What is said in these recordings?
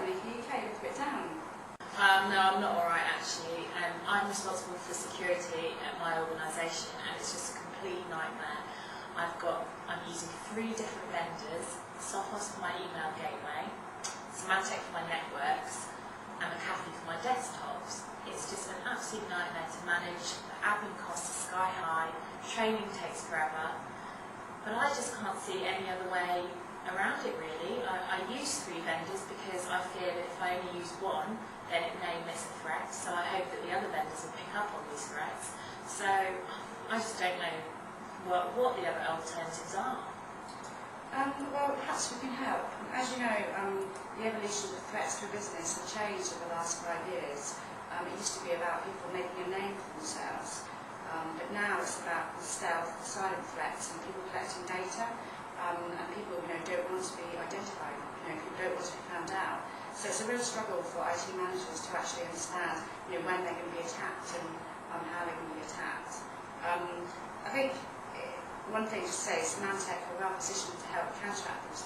suddenly, can you take a bit down? No, I'm not alright actually. I'm responsible for security at my organisation and it's just a complete nightmare. I'm using 3 different vendors, Sophos for my email gateway, Symantec for my networks, and McAfee for my desktops. It's just an absolute nightmare to manage. The admin costs are sky high, training takes forever, but I just can't see any other way around it really. I use 3 vendors because I fear that if I only use one, then it may miss a threat, so I hope that the other vendors will pick up on these threats. So I just don't know what the other alternatives are. Well, perhaps we can help. As you know, the evolution of threats to a business have changed over the last 5 years. It used to be about people making a name for themselves, but now it's about the stealth, the silent threats, and people collecting data, and people don't want to be identified. People don't want to be found out. So it's a real struggle for IT managers to actually understand when they're going to be attacked and how they're going to be attacked. I think one thing to say is Symantec are well positioned to help counteract these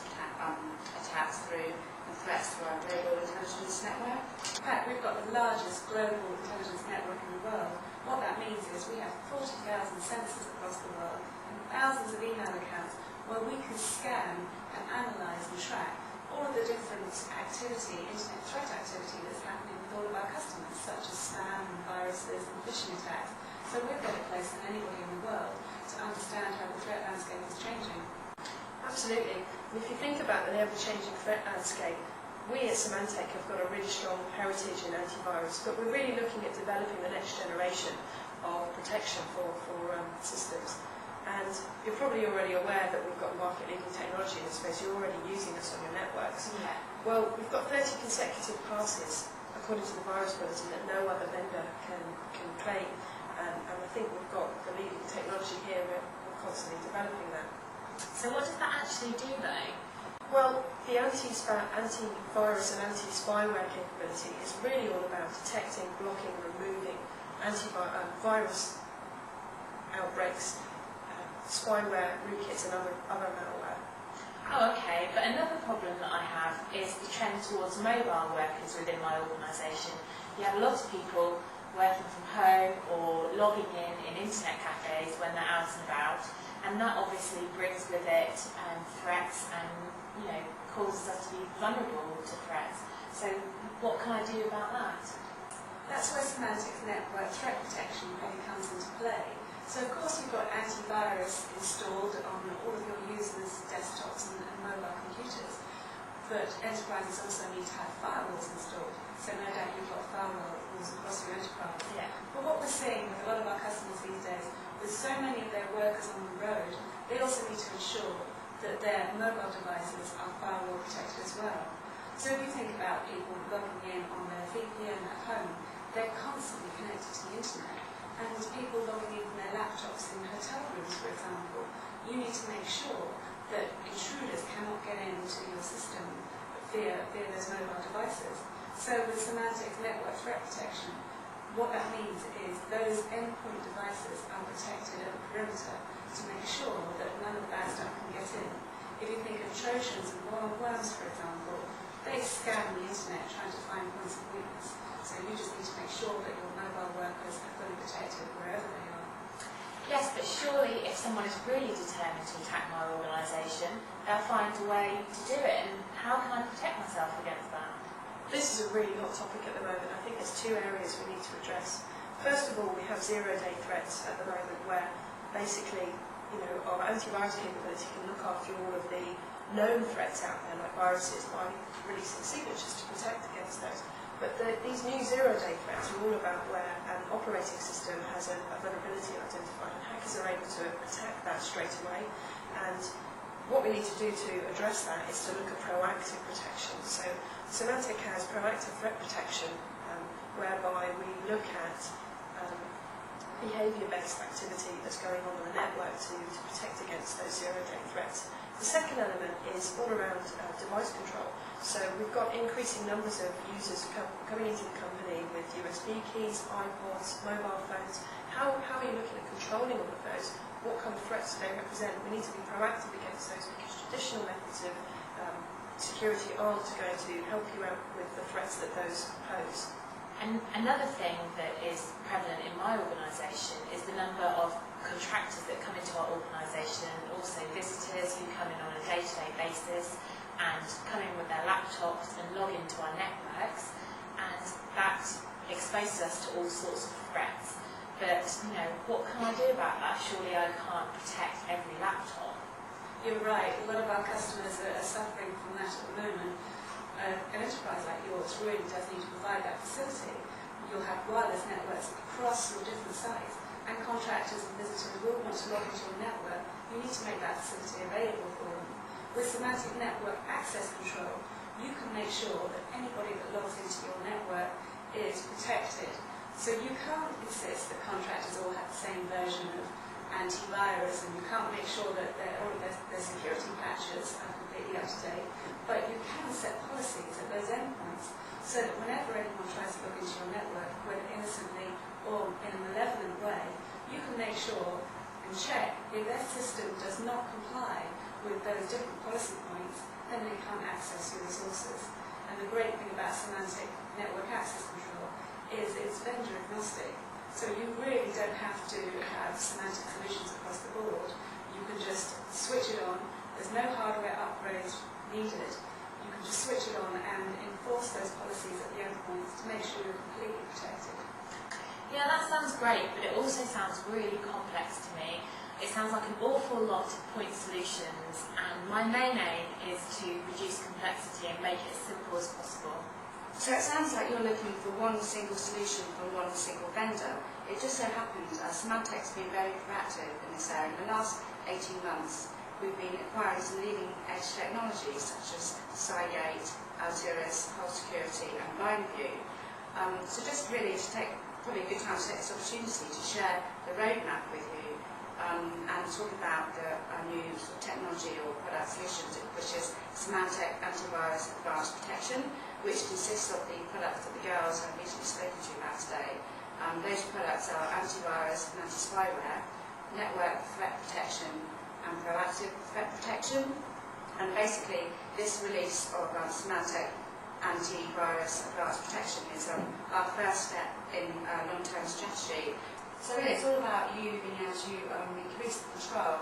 attacks through the threats to our global intelligence network. In fact, we've got the largest global intelligence network in the world. What that means is we have 40,000 sensors across the world and thousands of email accounts where we can scan and analyse and track all of the different activity, internet threat activity that's happening with all of our customers, such as spam and viruses and phishing attacks. So we're better placed than anybody in the world to understand how the threat landscape is changing. Absolutely. And if you think about the ever-changing threat landscape, we at Symantec have got a really strong heritage in antivirus, but we're really looking at developing the next generation of protection for systems. And you're probably already aware that we've got market-leading technology in this space. You're already using us on your networks. Yeah. Well, we've got 30 consecutive passes, according to the virus bulletin, that no other vendor can claim. And I think we've got the leading technology here. We're constantly developing that. So what does that actually do though? Well, the antivirus and anti-spyware capability is really all about detecting, blocking, removing virus outbreaks, spyware, rootkits and other malware. Oh, okay. But another problem that I have is the trend towards mobile workers within my organisation. You have a lot of people working from home or logging in internet cafes when they're out and about, and that obviously brings with it threats and causes us to be vulnerable to threats. So what can I do about that? That's where Symantec's network threat protection really comes into play. So of course you've got antivirus installed on all of your users' desktops and mobile computers, but enterprises also need to have firewalls installed. So no doubt you've got firewalls across your enterprise. Yeah. But what we're seeing with a lot of our customers these days, with so many of their workers on the road, they also need to ensure that their mobile devices are firewall protected as well. So if you think about people logging in on their VPN at home, they're constantly connected to the internet. And people logging in from their laptops in hotel rooms, for example, you need to make sure that intruders cannot get into your system via those mobile devices. So with Symantec's network threat protection, what that means is those endpoint devices are protected at the perimeter to make sure that none of the bad stuff can get in. If you think of Trojans and worms, for example, they scan the internet trying to find points of weakness. So you just need to make sure that your mobile workers are fully protected wherever they are. Yes, but surely if someone is really determined to attack my organisation, they'll find a way to do it. And how can I protect myself against that? This is a really hot topic at the moment. I think there's 2 areas we need to address. First of all, we have zero-day threats at the moment where basically, our antivirus capability can look after all of the known threats out there, like viruses, by releasing signatures to protect against those. But these new zero-day threats are all about where an operating system has a vulnerability identified and hackers are able to attack that straight away. And what we need to do to address that is to look at proactive protection. So Symantec has proactive threat protection whereby we look at behaviour-based activity that's going on the network to protect against those zero-day threats. The second element is all around device control. So we've got increasing numbers of users coming into the company with USB keys, iPods, mobile phones. How are you looking at controlling all of those? What kind of threats do they represent? We need to be proactive against those because traditional methods of security aren't going to help you with the threats that those pose. And another thing that is prevalent in my organisation is the number of contractors that come into our organisation, and also visitors who come in on a day-to-day basis and come in with their laptops and log into our networks, and that exposes us to all sorts of threats. But, what can I do about that? Surely I can't protect every laptop. You're right, a lot of our customers are suffering from that at the moment. An enterprise like yours really does need to provide that facility. You'll have wireless networks across your different sites, and contractors and visitors will want to log into your network. You need to make that facility available for them. With semantic network access control, you can make sure that anybody that logs into your network is protected. So you can't insist that contractors all have the same version of antivirus, and you can't make sure that all of their security patches are completely up to date, but you can set policies at those endpoints so that whenever anyone tries to look into your network, whether innocently or in a malevolent way, you can make sure and check if their system does not comply with those different policy points, then they can't access your resources. And the great thing about semantic network access control is it's vendor agnostic. So you really don't have to have semantic solutions across the board. You can just switch it on. There's no hardware upgrades needed. You can just switch it on and enforce those policies at the endpoints to make sure you're completely protected. Yeah, that sounds great, but it also sounds really complex to me. It sounds like an awful lot of point solutions, and my main aim is to reduce complexity and make it as simple as possible. So it sounds like you're looking for one single solution from one single vendor. It just so happens Symantec's been very proactive in this area. In the last 18 months, we've been acquiring some leading edge technologies such as Cygate, Altiris, Whole Security and BindView. So just really to take, probably a good time to take this opportunity to share the roadmap with you and talk about the new sort of technology or product solutions, which is Symantec Antivirus Advanced Protection, which consists of the products that the girls have recently spoken to you about today. Those products are antivirus and anti-spyware, network threat protection and proactive threat protection. And basically this release of Symantec Antivirus Advanced Protection is our first step in long-term strategy. So really it's all about you being able to increase the control